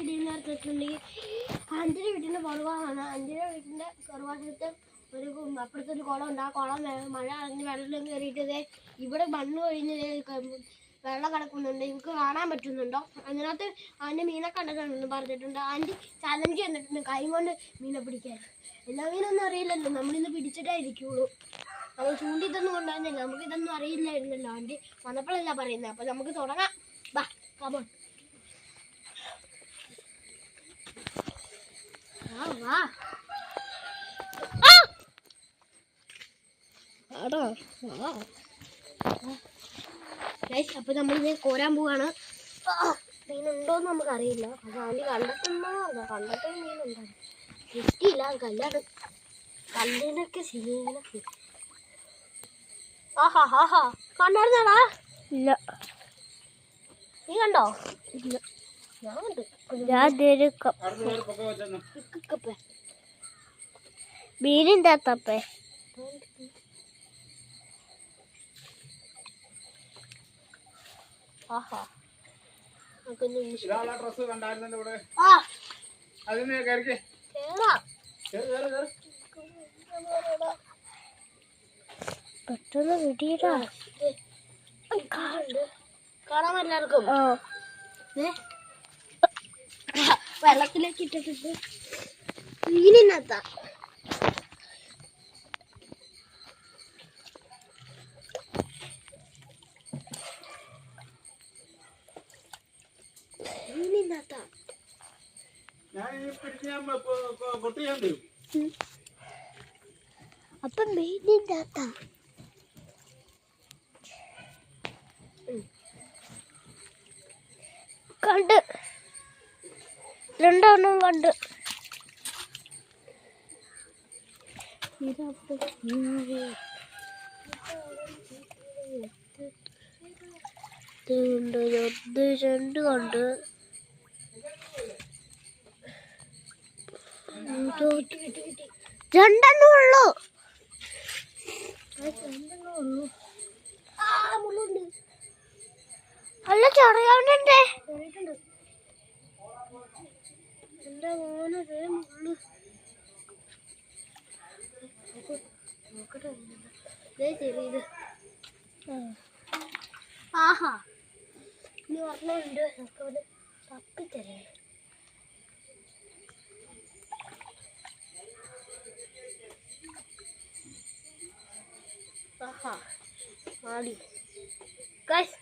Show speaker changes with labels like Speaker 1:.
Speaker 1: വീടിൻ്റെ അടുത്തുണ്ടെങ്കിൽ അഞ്ചിൻ്റെ വീട്ടിൻ്റെ പുറവാണ്. അഞ്ചിൻ്റെ വീട്ടിൻ്റെ പുറവാശത്ത് ഒരു അപ്പുറത്തൊരു കുളം ഉണ്ട്. ആ കുളം മഴ അറിഞ്ഞ് വെള്ളം കയറിയിട്ടതേ ഇവിടെ മണ്ണ് കഴിഞ്ഞ് വെള്ളം കിടക്കുന്നുണ്ട്. നിങ്ങൾക്ക് കാണാൻ പറ്റുന്നുണ്ടോ? അതിനകത്ത് അതിൻ്റെ മീനെ കണ്ടിട്ടുണ്ടെന്ന് പറഞ്ഞിട്ടുണ്ട്. ആൻറ്റി ചലഞ്ച് തന്നിട്ടുണ്ട് കൈ കൊണ്ട് മീനെ പിടിക്കാൻ. എല്ലാ മീനൊന്നും അറിയില്ലല്ലോ, നമ്മളിന്ന് പിടിച്ചിട്ടേ ഇരിക്കുള്ളൂ. നമ്മൾ ചൂണ്ടിത്തൊന്നും കൊണ്ടുവന്നില്ല, നമുക്കിതൊന്നും അറിയില്ലായിരുന്നല്ലോ. ആൻറ്റി വന്നപ്പോഴല്ല പറയുന്നത്. അപ്പോൾ നമുക്ക് തുടങ്ങാം. ബാ കമോൺ. വാ അപ്പൊ നമ്മളിത് കോരാൻ പോവാണ്. മീനുണ്ടോന്ന് നമുക്കറിയില്ല. അത് ആദ്യം കണ്ടിട്ടുണ്ടോ? അതാ കണ്ടിട്ട് മീനുണ്ടോ കിട്ടിയില്ല. കല്ലാണ് കല്ലിനൊക്കെ ശരിയാക്കി. ആഹാ ഹാഹാ കണ്ടായിരുന്നടാ? ഇല്ല. നീ കണ്ടോ? ഇല്ല. ഞാൻ കണ്ടു. മീനിൻ്റെ അത്തപ്പേ പെട്ടെന്ന് വിടിയിടാ. കാണാൻ എല്ലാവർക്കും വെള്ളത്തിലേക്ക് ഇട്ടിട്ട് മീനിനകത്താ. അപ്പൊ മീനിൻ്റെ അകത്താ. കണ്ട് രണ്ടെണ്ണം കണ്ട്. രണ്ട് കണ്ട്. രണ്ടെണ്ണേ ഉള്ളൂ. അല്ല ചടയാവുന്നുണ്ടേ. എന്റെ മോനെ മുള്ളു നോക്കട്ടെ. ചെറിയത്. ആഹാ ഇനി പറഞ്ഞുണ്ട്. നമുക്കത് തപ്പിത്തരേ. ആഹാ മാടി ഗൈസ്